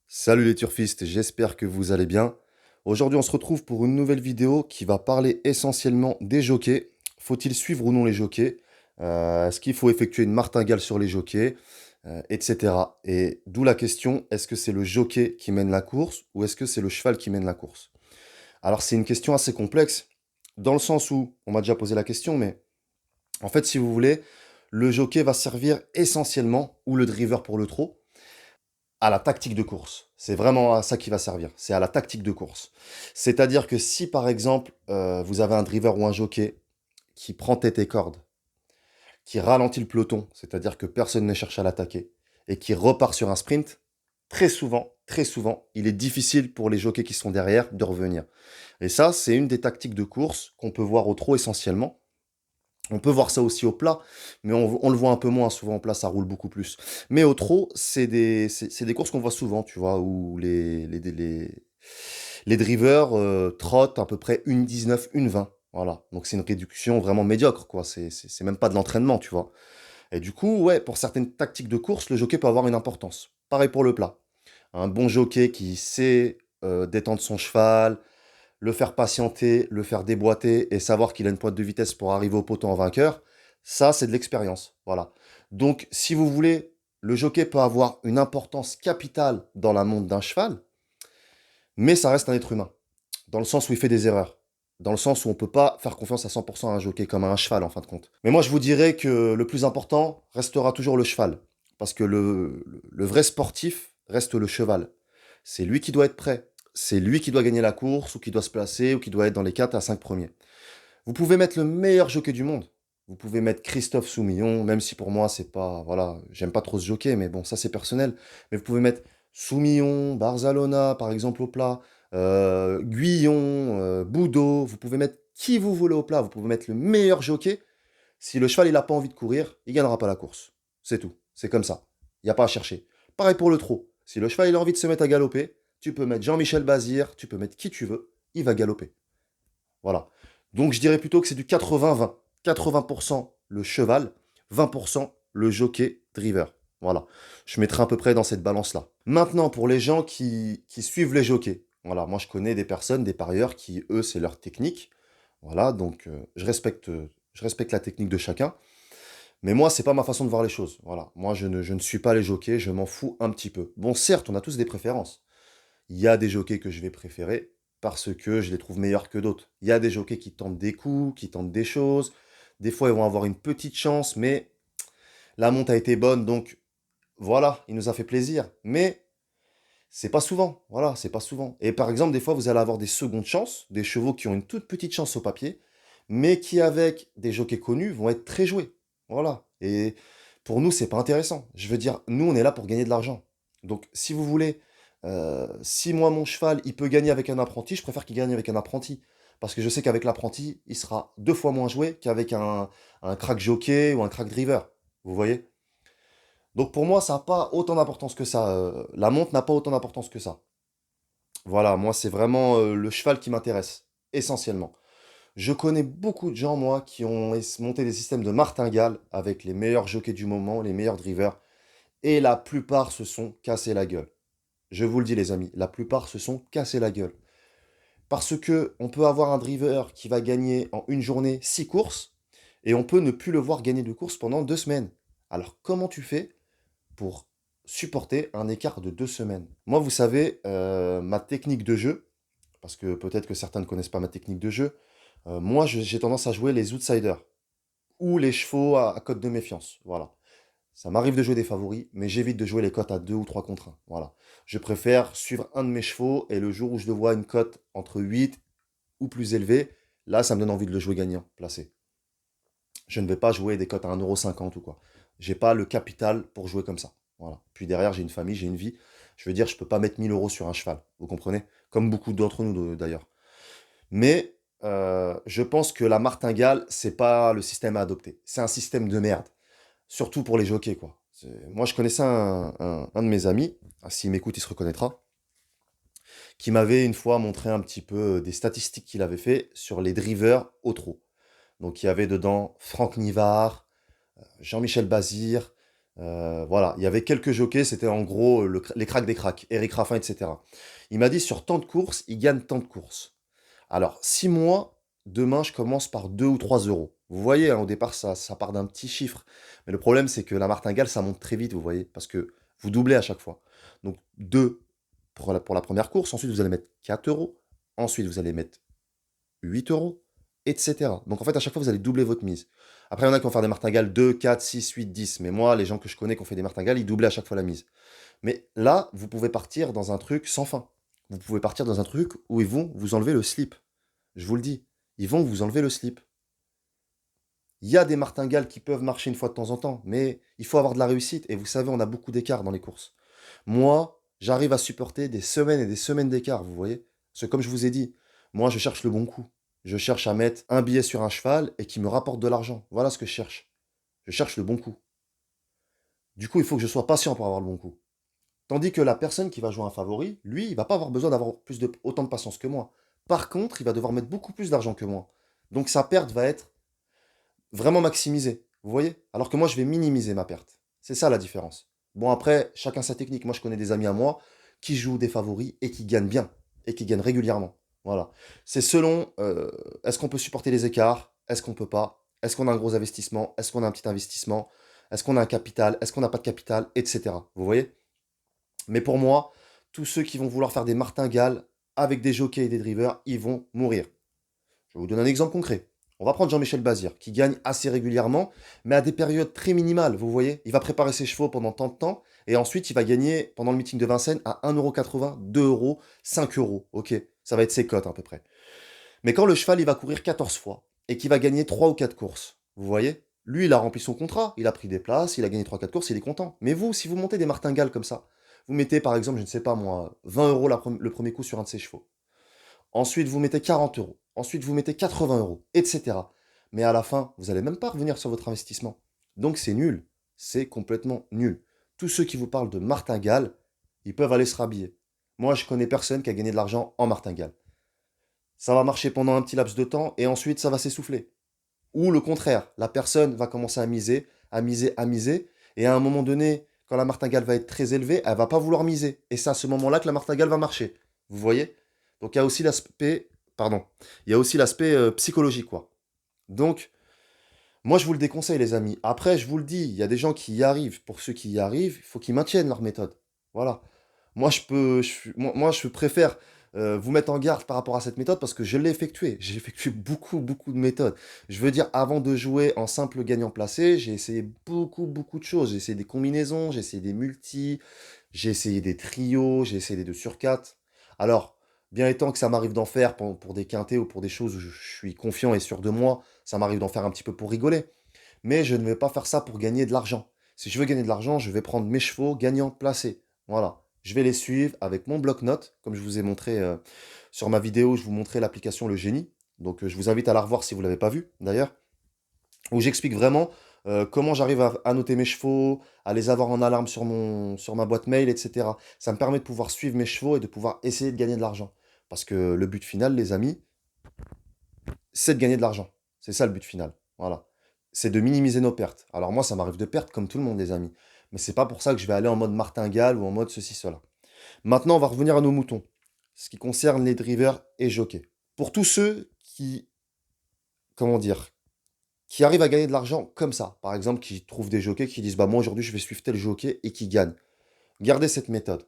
Salut les turfistes, j'espère que vous allez bien. Aujourd'hui, on se retrouve pour une nouvelle vidéo qui va parler essentiellement des jockeys. Faut-il suivre ou non les jockeys? Est-ce qu'il faut effectuer une martingale sur les jockeys? Etc. Et d'où la question, est-ce que c'est le jockey qui mène la course ou est-ce que c'est le cheval qui mène la course? Alors c'est une question assez complexe, dans le sens où, on m'a déjà posé la question, mais en fait, si vous voulez, le jockey va servir essentiellement, ou le driver pour le trot, à la tactique de course. C'est vraiment à ça qui va servir. C'est à la tactique de course. C'est-à-dire que si par exemple vous avez un driver ou un jockey qui prend tête et corde, qui ralentit le peloton, c'est-à-dire que personne ne cherche à l'attaquer, et qui repart sur un sprint, très souvent, il est difficile pour les jockeys qui sont derrière de revenir. Et ça, c'est une des tactiques de course qu'on peut voir au trot essentiellement. On peut voir ça aussi au plat, mais on le voit un peu moins. Souvent au plat, ça roule beaucoup plus. Mais au trot, c'est des courses qu'on voit souvent, tu vois, où les drivers trottent à peu près 1,19, 1,20. Voilà. Donc c'est une réduction vraiment médiocre, quoi. C'est même pas de l'entraînement, tu vois. Et du coup, ouais, pour certaines tactiques de course, le jockey peut avoir une importance. Pareil pour le plat. Un bon jockey qui sait détendre son cheval, le faire patienter, le faire déboîter et savoir qu'il a une pointe de vitesse pour arriver au poteau en vainqueur, ça, c'est de l'expérience. Voilà. Donc, si vous voulez, le jockey peut avoir une importance capitale dans la monte d'un cheval, mais ça reste un être humain, dans le sens où il fait des erreurs, dans le sens où on ne peut pas faire confiance à 100% à un jockey comme à un cheval, en fin de compte. Mais moi, je vous dirais que le plus important restera toujours le cheval, parce que le vrai sportif reste le cheval. C'est lui qui doit être prêt. C'est lui qui doit gagner la course, ou qui doit se placer, ou qui doit être dans les 4 à 5 premiers. Vous pouvez mettre le meilleur jockey du monde. Vous pouvez mettre Christophe Soumillon, même si pour moi, c'est pas. Voilà, j'aime pas trop ce jockey, mais bon, ça c'est personnel. Mais vous pouvez mettre Soumillon, Barzalona, par exemple, au plat, Guillon, Boudot. Vous pouvez mettre qui vous voulez au plat. Vous pouvez mettre le meilleur jockey. Si le cheval il a pas envie de courir, il gagnera pas la course. C'est tout. C'est comme ça. Il n'y a pas à chercher. Pareil pour le trot. Si le cheval il a envie de se mettre à galoper, tu peux mettre Jean-Michel Bazir, tu peux mettre qui tu veux, il va galoper. Voilà. Donc je dirais plutôt que c'est du 80-20. 80% le cheval, 20% le jockey driver. Voilà. Je mettrai à peu près dans cette balance-là. Maintenant, pour les gens qui suivent les jockeys. Voilà, moi je connais des personnes, des parieurs qui, eux, c'est leur technique. Voilà, donc je respecte la technique de chacun. Mais moi, c'est pas ma façon de voir les choses. Voilà. Moi, je ne suis pas les jockeys, je m'en fous un petit peu. Bon, certes, on a tous des préférences. Il y a des jockeys que je vais préférer parce que je les trouve meilleurs que d'autres. Il y a des jockeys qui tentent des coups, qui tentent des choses. Des fois, ils vont avoir une petite chance, mais la monte a été bonne, donc voilà, il nous a fait plaisir. Mais c'est pas souvent, voilà, c'est pas souvent. Et par exemple, des fois, vous allez avoir des secondes chances, des chevaux qui ont une toute petite chance au papier, mais qui, avec des jockeys connus, vont être très joués. Voilà. Et pour nous, c'est pas intéressant. Je veux dire, nous, on est là pour gagner de l'argent. Donc, si vous voulez, si moi, mon cheval, il peut gagner avec un apprenti, je préfère qu'il gagne avec un apprenti. Parce que je sais qu'avec l'apprenti, il sera 2 fois moins joué qu'avec un crack jockey ou un crack driver. Vous voyez? Donc pour moi, ça n'a pas autant d'importance que ça. La monte n'a pas autant d'importance que ça. Voilà, moi, c'est vraiment le cheval qui m'intéresse, essentiellement. Je connais beaucoup de gens, moi, qui ont monté des systèmes de martingale avec les meilleurs jockeys du moment, les meilleurs drivers, et la plupart se sont cassés la gueule. Je vous le dis, les amis, la plupart se sont cassés la gueule. Parce que on peut avoir un driver qui va gagner en une journée 6 courses, et on peut ne plus le voir gagner de courses pendant 2 semaines. Alors, comment tu fais pour supporter un écart de 2 semaines? Moi, vous savez, ma technique de jeu, parce que peut-être que certains ne connaissent pas ma technique de jeu, moi, j'ai tendance à jouer les outsiders ou les chevaux à cote de méfiance. Voilà. Ça m'arrive de jouer des favoris, mais j'évite de jouer les cotes à 2 ou 3 contre 1. Voilà. Je préfère suivre un de mes chevaux et le jour où je le vois une cote entre 8 ou plus élevée, là, ça me donne envie de le jouer gagnant, placé. Je ne vais pas jouer des cotes à 1,50 € ou quoi. J'ai pas le capital pour jouer comme ça. Voilà. Puis derrière, j'ai une famille, j'ai une vie. Je veux dire, je peux pas mettre 1 000 € sur un cheval. Vous comprenez? Comme beaucoup d'entre nous d'ailleurs. Mais je pense que la martingale, c'est pas le système à adopter. C'est un système de merde. Surtout pour les jockeys, quoi. Moi, je connaissais un de mes amis, ah, s'il m'écoute, il se reconnaîtra, qui m'avait une fois montré un petit peu des statistiques qu'il avait fait sur les drivers au trot. Donc, il y avait dedans Franck Nivard, Jean-Michel Bazir, Voilà, il y avait quelques jockeys, c'était en gros les cracks des cracks, Eric Raffin, etc. Il m'a dit sur tant de courses, il gagne tant de courses. Alors, si moi, demain, je commence par 2 ou 3 euros, vous voyez, hein, au départ, ça part d'un petit chiffre. Mais le problème, c'est que la martingale, ça monte très vite, vous voyez, parce que vous doublez à chaque fois. Donc, 2 pour la première course, ensuite, vous allez mettre 4 euros, ensuite, vous allez mettre 8 euros, etc. Donc en fait, à chaque fois, vous allez doubler votre mise. Après, il y en a qui vont faire des martingales 2, 4, 6, 8, 10. Mais moi, les gens que je connais qui ont fait des martingales, ils doublaient à chaque fois la mise. Mais là, vous pouvez partir dans un truc sans fin. Vous pouvez partir dans un truc où ils vont vous enlever le slip. Je vous le dis. Ils vont vous enlever le slip. Il y a des martingales qui peuvent marcher une fois de temps en temps, mais il faut avoir de la réussite. Et vous savez, on a beaucoup d'écart dans les courses. Moi, j'arrive à supporter des semaines et des semaines d'écart, vous voyez. Parce que comme je vous ai dit, moi, je cherche le bon coup. Je cherche à mettre un billet sur un cheval et qui me rapporte de l'argent. Voilà ce que je cherche. Je cherche le bon coup. Du coup, il faut que je sois patient pour avoir le bon coup. Tandis que la personne qui va jouer un favori, lui, il va pas avoir besoin d'avoir autant de patience que moi. Par contre, il va devoir mettre beaucoup plus d'argent que moi. Donc sa perte va être vraiment maximisée. Vous voyez? Alors que moi, je vais minimiser ma perte. C'est ça la différence. Bon, après, chacun sa technique. Moi, je connais des amis à moi qui jouent des favoris et qui gagnent bien. Et qui gagnent régulièrement. Voilà. C'est selon est-ce qu'on peut supporter les écarts? Est-ce qu'on peut pas? Est-ce qu'on a un gros investissement? Est-ce qu'on a un petit investissement? Est-ce qu'on a un capital? Est-ce qu'on n'a pas de capital? Etc. Vous voyez? Mais pour moi, tous ceux qui vont vouloir faire des martingales avec des jockeys et des drivers, ils vont mourir. Je vais vous donner un exemple concret. On va prendre Jean-Michel Bazir, qui gagne assez régulièrement, mais à des périodes très minimales, vous voyez. Il va préparer ses chevaux pendant tant de temps, et ensuite il va gagner pendant le meeting de Vincennes à 1,80 €, 2 euros, 5 euros. Ok, ça va être ses cotes à peu près. Mais quand le cheval il va courir 14 fois, et qu'il va gagner 3 ou 4 courses, vous voyez, lui il a rempli son contrat, il a pris des places, il a gagné 3 4 courses, il est content. Mais vous, si vous montez des martingales comme ça, vous mettez par exemple, je ne sais pas moi, 20 euros le premier coup sur un de ses chevaux. Ensuite, vous mettez 40 euros. Ensuite, vous mettez 80 euros, etc. Mais à la fin, vous n'allez même pas revenir sur votre investissement. Donc c'est nul. C'est complètement nul. Tous ceux qui vous parlent de martingale, ils peuvent aller se rhabiller. Moi, je connais personne qui a gagné de l'argent en martingale. Ça va marcher pendant un petit laps de temps et ensuite ça va s'essouffler. Ou le contraire, la personne va commencer à miser, à miser, à miser, et à un moment donné, quand la martingale va être très élevée, elle va pas vouloir miser. Et c'est à ce moment-là que la martingale va marcher. Vous voyez? Donc il y a aussi l'aspect, pardon, il y a aussi l'aspect psychologique, quoi. Donc, moi je vous le déconseille, les amis. Après, je vous le dis, il y a des gens qui y arrivent. Pour ceux qui y arrivent, il faut qu'ils maintiennent leur méthode. Voilà. Moi, je préfère vous mettre en garde par rapport à cette méthode parce que je l'ai effectué. J'ai effectué beaucoup, beaucoup de méthodes. Je veux dire, avant de jouer en simple gagnant placé, j'ai essayé beaucoup, beaucoup de choses. J'ai essayé des combinaisons, j'ai essayé des multis, j'ai essayé des trios, j'ai essayé des 2 sur 4. Alors, bien étant que ça m'arrive d'en faire pour des quintés ou pour des choses où je suis confiant et sûr de moi, ça m'arrive d'en faire un petit peu pour rigoler. Mais je ne vais pas faire ça pour gagner de l'argent. Si je veux gagner de l'argent, je vais prendre mes chevaux gagnants placés. Voilà. Je vais les suivre avec mon bloc-notes, comme je vous ai montré sur ma vidéo, je vous montrais l'application Le Génie. Donc je vous invite à la revoir si vous ne l'avez pas vue d'ailleurs, où j'explique vraiment comment j'arrive à noter mes chevaux, à les avoir en alarme sur ma boîte mail, etc. Ça me permet de pouvoir suivre mes chevaux et de pouvoir essayer de gagner de l'argent. Parce que le but final, les amis, c'est de gagner de l'argent. C'est ça le but final. Voilà. C'est de minimiser nos pertes. Alors moi, ça m'arrive de perdre comme tout le monde, les amis. Mais c'est pas pour ça que je vais aller en mode martingale ou en mode ceci, cela. Maintenant, on va revenir à nos moutons. Ce qui concerne les drivers et jockeys. Pour tous ceux qui, comment dire, qui arrivent à gagner de l'argent comme ça, par exemple, qui trouvent des jockeys qui disent bah moi aujourd'hui je vais suivre tel jockey et qui gagnent. Gardez cette méthode.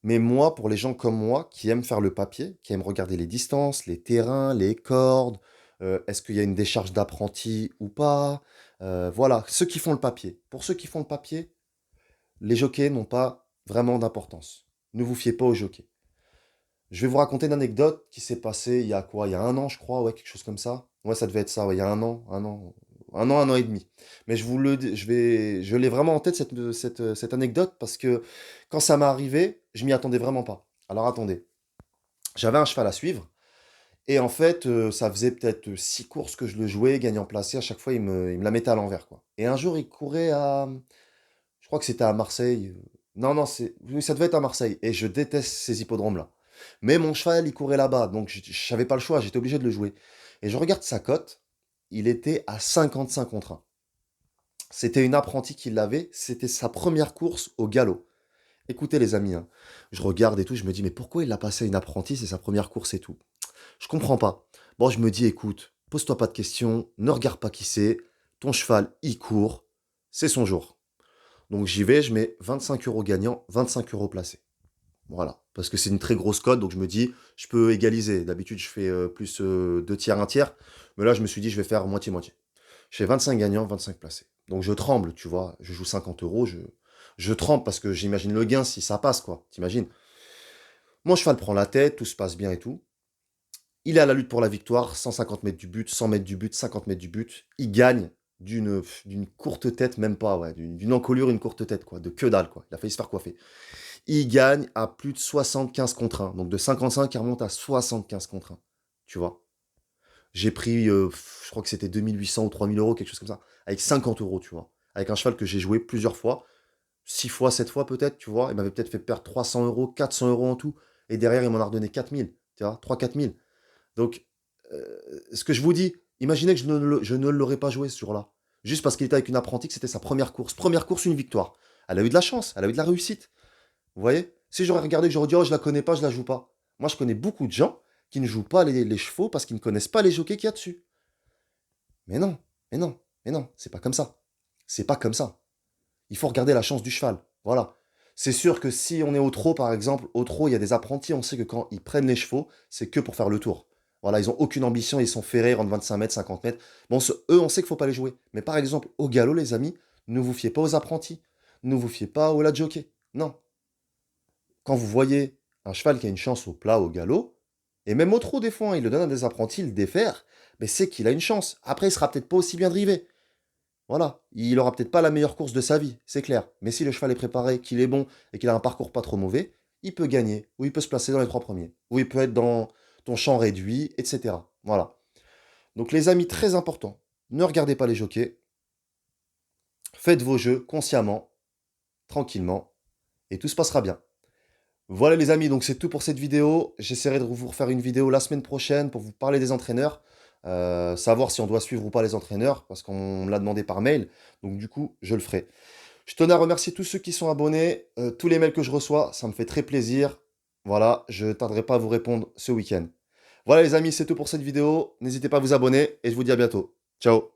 Mais moi, pour les gens comme moi, qui aiment faire le papier, qui aiment regarder les distances, les terrains, les cordes, est-ce qu'il y a une décharge d'apprenti ou pas, voilà, ceux qui font le papier. Pour ceux qui font le papier, les jockeys n'ont pas vraiment d'importance. Ne vous fiez pas aux jockeys. Je vais vous raconter une anecdote qui s'est passée il y a quoi? Il y a un an, je crois, ouais, quelque chose comme ça. Ouais, ça devait être ça, ouais, il y a un an et demi. Mais je l'ai vraiment en tête cette anecdote parce que quand ça m'est arrivé, je m'y attendais vraiment pas. Alors attendez, j'avais un cheval à suivre et en fait, ça faisait peut-être 6 courses que je le jouais, gagnant placé. À chaque fois, il me la mettait à l'envers, quoi. Et un jour, il courait je crois que c'était à Marseille. Non, non, oui, ça devait être à Marseille. Et je déteste ces hippodromes-là. Mais mon cheval, il courait là-bas, donc je n'avais pas le choix, j'étais obligé de le jouer. Et je regarde sa cote, il était à 55 contre 1. C'était une apprentie qui l'avait, c'était sa première course au galop. Écoutez les amis, hein, je regarde et tout, je me dis mais pourquoi il l'a passé à une apprentie, c'est sa première course et tout. Je comprends pas. Bon, je me dis écoute, pose-toi pas de questions, ne regarde pas qui c'est, ton cheval, il court, c'est son jour. Donc j'y vais, je mets 25 euros gagnants, 25 euros placés. Voilà, parce que c'est une très grosse cote, donc je me dis, je peux égaliser. D'habitude, je fais plus 2 tiers, un tiers, mais là, je me suis dit, je vais faire moitié-moitié. Je fais 25 gagnants, 25 placés. Donc je tremble, tu vois, je joue 50 euros, je tremble parce que j'imagine le gain si ça passe, quoi, t'imagines. Mon cheval prend la tête, tout se passe bien et tout. Il est à la lutte pour la victoire, 150 mètres du but, 100 mètres du but, 50 mètres du but. Il gagne d'une courte tête, même pas, ouais, d'une encolure, une courte tête, quoi, de que dalle, quoi. Il a failli se faire coiffer. Il gagne à plus de 75 contre 1. Donc de 55, il remonte à 75 contre 1. Tu vois. J'ai pris, je crois que c'était 2800 ou 3000 euros, quelque chose comme ça. Avec 50 euros, tu vois. Avec un cheval que j'ai joué plusieurs fois. 6 fois, 7 fois peut-être, tu vois. Il m'avait peut-être fait perdre 300 euros, 400 euros en tout. Et derrière, il m'en a redonné 4000. Tu vois, 3 4 000. Donc, ce que je vous dis, imaginez que je ne l'aurais pas joué ce jour-là. Juste parce qu'il était avec une apprentie, que c'était sa première course. Première course, une victoire. Elle a eu de la chance, elle a eu de la réussite. Vous voyez? Si j'aurais regardé, que j'aurais dit, oh, je la connais pas, je la joue pas. Moi, je connais beaucoup de gens qui ne jouent pas les chevaux parce qu'ils ne connaissent pas les jockeys qu'il y a dessus. Mais non, mais non, mais non, c'est pas comme ça. C'est pas comme ça. Il faut regarder la chance du cheval. Voilà. C'est sûr que si on est au trot, par exemple, au trot, il y a des apprentis, on sait que quand ils prennent les chevaux, c'est que pour faire le tour. Voilà, ils ont aucune ambition, ils sont ferrés, rentrent 25 mètres, 50 mètres. Bon, eux, on sait qu'il faut pas les jouer. Mais par exemple, au galop, les amis, ne vous fiez pas aux apprentis. Ne vous fiez pas au la jockey. Non, quand vous voyez un cheval qui a une chance au plat, au galop, et même au trot des fois, hein, il le donne à des apprentis, il le défaire, mais c'est qu'il a une chance. Après, il sera peut-être pas aussi bien drivé. Voilà, il aura peut-être pas la meilleure course de sa vie, c'est clair. Mais si le cheval est préparé, qu'il est bon et qu'il a un parcours pas trop mauvais, il peut gagner, ou il peut se placer dans les 3 premiers, ou il peut être dans ton champ réduit, etc. Voilà. Donc les amis, très important, ne regardez pas les jockeys, faites vos jeux consciemment, tranquillement, et tout se passera bien. Voilà les amis, donc c'est tout pour cette vidéo. J'essaierai de vous refaire une vidéo la semaine prochaine pour vous parler des entraîneurs, savoir si on doit suivre ou pas les entraîneurs, parce qu'on me l'a demandé par mail, donc du coup, je le ferai. Je tenais à remercier tous ceux qui sont abonnés, tous les mails que je reçois, ça me fait très plaisir. Voilà, je ne tarderai pas à vous répondre ce week-end. Voilà les amis, c'est tout pour cette vidéo. N'hésitez pas à vous abonner et je vous dis à bientôt. Ciao!